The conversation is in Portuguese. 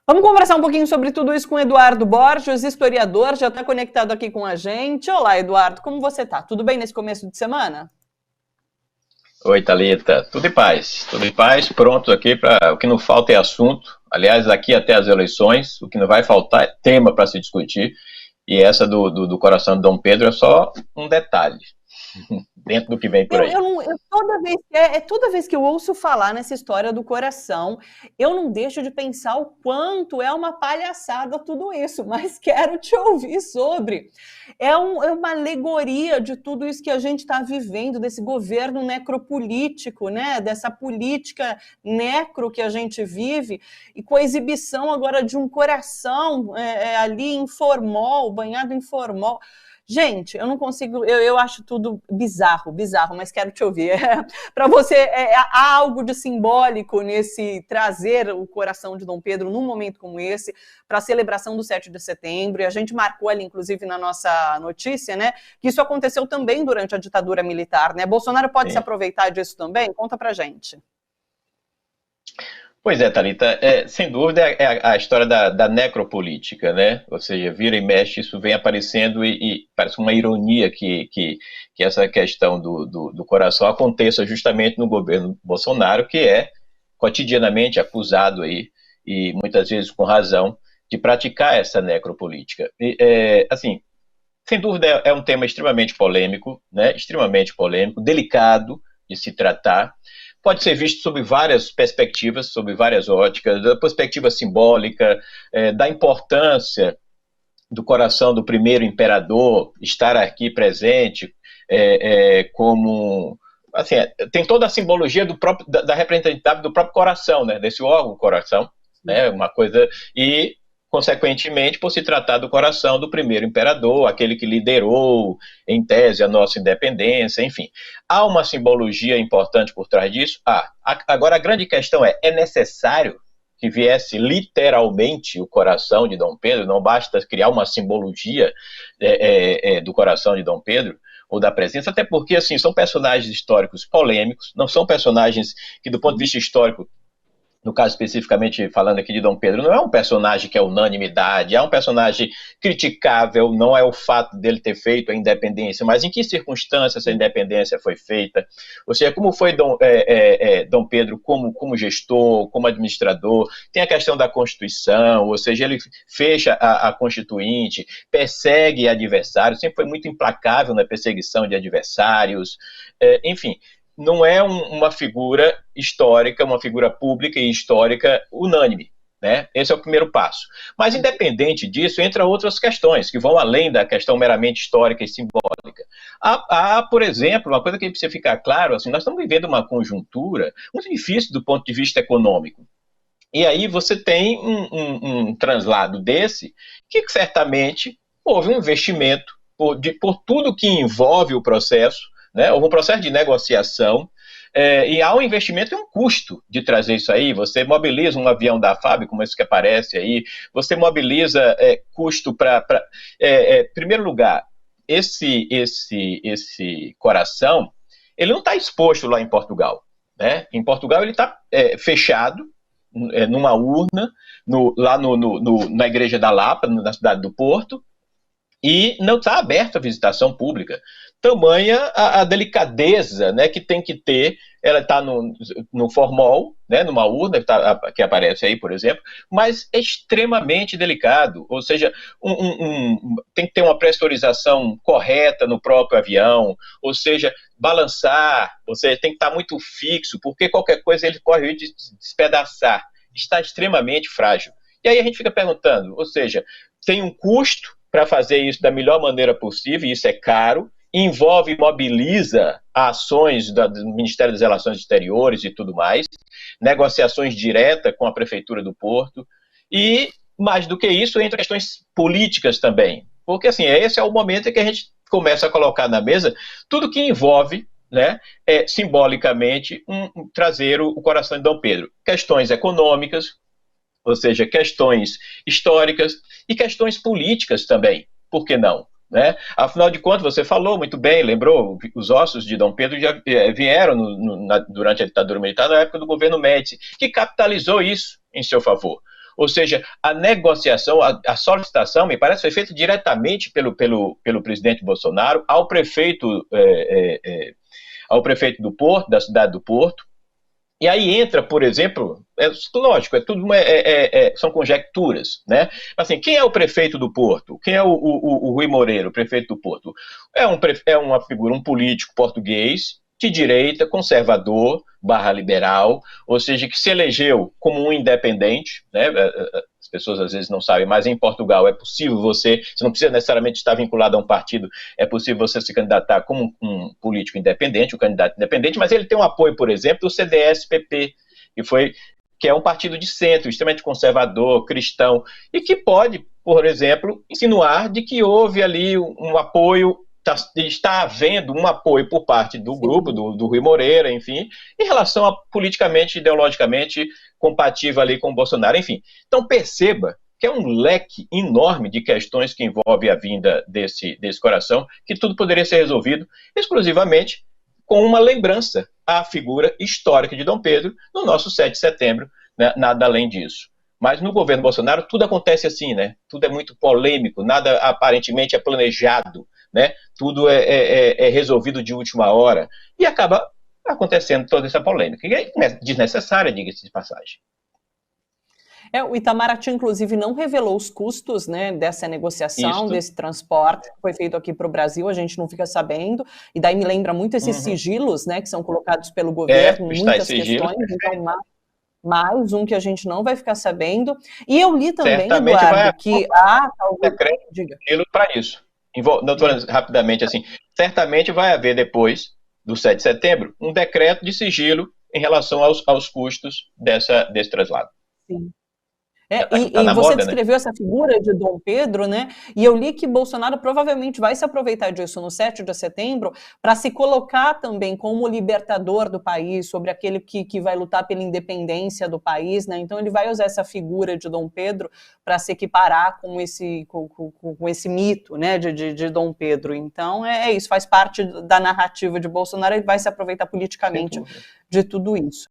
Vamos conversar um pouquinho sobre tudo isso com o Eduardo Borges, historiador, já está conectado aqui com a gente. Olá, Eduardo, como você está? Tudo bem nesse começo de semana? Oi, Thalita, tudo em paz, pronto aqui para o que não falta é assunto. Aliás, daqui até as eleições, o que não vai faltar é tema para se discutir, e essa do coração de Dom Pedro é só um detalhe, dentro do que vem por aí. Toda vez que eu ouço falar nessa história do coração, eu não deixo de pensar o quanto é uma palhaçada tudo isso, mas quero te ouvir sobre. É uma alegoria de tudo isso que a gente está vivendo, desse governo necropolítico, né? Dessa política necro que a gente vive, e com a exibição agora de um coração ali em formol, banhado em formol. Gente, eu não consigo, eu acho tudo bizarro, mas quero te ouvir. Para você, há algo de simbólico nesse trazer o coração de Dom Pedro num momento como esse, para a celebração do 7 de setembro, e a gente marcou ali, inclusive, na nossa notícia, né, que isso aconteceu também durante a ditadura militar, né? Bolsonaro pode se aproveitar disso também? Conta pra gente. Pois é, Thalita, sem dúvida é a história da necropolítica, né? Ou seja, vira e mexe, isso vem aparecendo e parece uma ironia que essa questão do coração aconteça justamente no governo Bolsonaro, que é cotidianamente acusado aí, e muitas vezes com razão, de praticar essa necropolítica. Assim, sem dúvida é um tema extremamente polêmico, né? Extremamente polêmico, delicado de se tratar. Pode ser visto sob várias perspectivas, sob várias óticas, da perspectiva simbólica, da importância do coração do primeiro imperador estar aqui presente, como... Assim, tem toda a simbologia da representatividade do próprio coração, né, desse órgão coração, né, uma coisa... E, consequentemente, por se tratar do coração do primeiro imperador, aquele que liderou, em tese, a nossa independência, enfim. Há uma simbologia importante por trás disso? Agora, a grande questão é necessário que viesse literalmente o coração de Dom Pedro? Não basta criar uma simbologia do coração de Dom Pedro, ou da presença, até porque, assim, são personagens históricos polêmicos, não são personagens que, do ponto de vista histórico, no caso especificamente falando aqui de Dom Pedro, não é um personagem que é unanimidade, é um personagem criticável, não é o fato dele ter feito a independência, mas em que circunstâncias essa independência foi feita, ou seja, como foi Dom Pedro como gestor, como administrador, tem a questão da Constituição, ou seja, ele fecha a Constituinte, persegue adversários, sempre foi muito implacável na perseguição de adversários, enfim, não é uma figura histórica, uma figura pública e histórica unânime, né? Esse é o primeiro passo. Mas, independente disso, entra outras questões, que vão além da questão meramente histórica e simbólica. Há, por exemplo, uma coisa que precisa ficar claro, assim, nós estamos vivendo uma conjuntura muito difícil do ponto de vista econômico. E aí você tem um translado desse, que certamente houve um investimento por tudo que envolve o processo, né? Houve um processo de negociação, e há um investimento e um custo de trazer isso aí. Você mobiliza um avião da FAB, como esse que aparece aí, você mobiliza custo para... em primeiro lugar, esse coração, ele não está exposto lá em Portugal, né? Em Portugal ele está fechado, numa urna, lá na Igreja da Lapa, na cidade do Porto, e não está aberto à visitação pública. Tamanha a delicadeza, né, que tem que ter, ela está no formol, né, numa urna que aparece aí, por exemplo, mas é extremamente delicado, ou seja, tem que ter uma pressurização correta no próprio avião, ou seja, balançar, ou seja, tem que estar muito fixo, porque qualquer coisa ele corre o risco de despedaçar, está extremamente frágil. E aí a gente fica perguntando, ou seja, tem um custo para fazer isso da melhor maneira possível, e isso é caro, envolve e mobiliza ações do Ministério das Relações Exteriores e tudo mais, negociações diretas com a Prefeitura do Porto, e, mais do que isso, entra questões políticas também, porque, assim, esse é o momento em que a gente começa a colocar na mesa tudo que envolve, né, simbolicamente, trazer o coração de Dom Pedro. Questões econômicas, ou seja, questões históricas e questões políticas também, por que não? Né? Afinal de contas, você falou muito bem, lembrou, os ossos de Dom Pedro já vieram durante a ditadura militar na época do governo Médici, que capitalizou isso em seu favor. Ou seja, a negociação, a solicitação, me parece, foi feita diretamente pelo presidente Bolsonaro ao prefeito do Porto, da cidade do Porto. E aí entra, por exemplo, lógico, são conjecturas, né? Assim, quem é o prefeito do Porto? Quem é o Rui Moreira, o prefeito do Porto? É uma figura, um político português, de direita, conservador, /liberal, ou seja, que se elegeu como um independente, né? As pessoas às vezes não sabem, mas em Portugal é possível você não precisa necessariamente estar vinculado a um partido, é possível você se candidatar como um político independente, um candidato independente, mas ele tem um apoio, por exemplo, do CDS-PP, que é um partido de centro, extremamente conservador, cristão, e que pode, por exemplo, insinuar de que houve ali um apoio, está havendo um apoio por parte do grupo, do Rui Moreira, enfim, em relação a politicamente, ideologicamente compatível ali com o Bolsonaro, enfim. Então perceba que é um leque enorme de questões que envolve a vinda desse coração, que tudo poderia ser resolvido exclusivamente com uma lembrança à figura histórica de Dom Pedro no nosso 7 de setembro, né? Nada além disso. Mas no governo Bolsonaro tudo acontece assim, né? Tudo é muito polêmico, nada aparentemente é planejado, né? Tudo é resolvido de última hora e acaba acontecendo toda essa polêmica. E é desnecessária, diga-se de passagem. O Itamaraty, inclusive, não revelou os custos, né, dessa negociação, desse transporte que foi feito aqui para o Brasil, a gente não fica sabendo, e daí me lembra muito esses sigilos, né, que são colocados pelo governo, muitas questões, então mais um que a gente não vai ficar sabendo. E eu li também, certamente Eduardo, que talvez... Diga. Para isso. Não estou falando rapidamente assim, certamente vai haver depois do 7 de setembro um decreto de sigilo em relação aos custos desse traslado. Sim. E você descreveu, né, essa figura de Dom Pedro, né? E eu li que Bolsonaro provavelmente vai se aproveitar disso no 7 de setembro para se colocar também como libertador do país, sobre aquele que vai lutar pela independência do país, né? Então ele vai usar essa figura de Dom Pedro para se equiparar com esse mito, né, de Dom Pedro. Então é isso, faz parte da narrativa de Bolsonaro, ele vai se aproveitar politicamente de tudo isso.